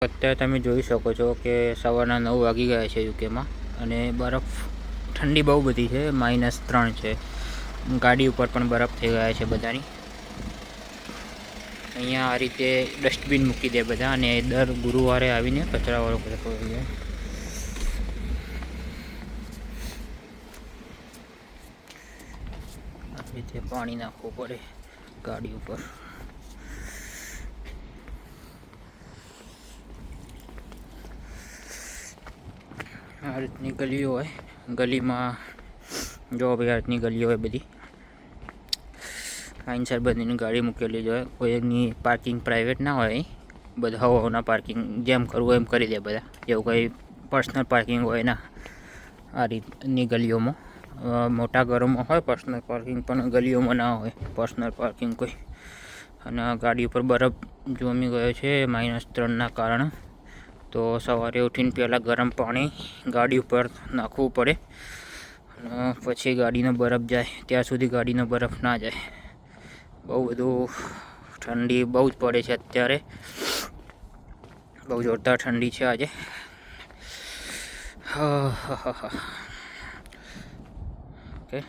અત્યારે તમે જોઈ શકો છો કે સવારના 9 વાગી ગયા છે યુકેમાં અને બરફ ઠંડી બહુ બધી છે. -3 છે. ગાડી ઉપર પણ બરફ થઈ ગયા છે બધાની. અહીંયા આ રીતે ડસ્ટબિન મૂકી દે બધા અને દર ગુરુવારે આવીને કચરાવાળો કરતો હોય છે. આ રીતે પાણી નાખવું પડે ગાડી ઉપર. આ રીતની ગલીઓ હોય. ગલીમાં જો ભાઈ આ રીતની ગલીઓ હોય બધી. આઈનસર બધીની ગાડી મૂકેલી જ હોય. કોઈની પાર્કિંગ પ્રાઇવેટ ના હોય. બધાઓના પાર્કિંગ જેમ કરવું એમ કરી દે બધા. એવું કંઈ પર્સનલ પાર્કિંગ હોય ના આ રીતની ગલીઓમાં. મોટા ઘરોમાં હોય પર્સનલ પાર્કિંગ, પણ ગલીઓમાં ના હોય પર્સનલ પાર્કિંગ કોઈ. અને ગાડી ઉપર બરફ જામી ગયો છે -3ના કારણે. તો સવારે ઉઠીને પહેલાં ગરમ પાણી ગાડી ઉપર નાખવું પડે અને પછી ગાડીનો બરફ જાય ત્યાં સુધી ગાડીનો બરફ ના જાય. બહુ બધું ઠંડી બહુ જ પડે છે અત્યારે. બહુ જોરદાર ઠંડી છે આજે. ઓકે.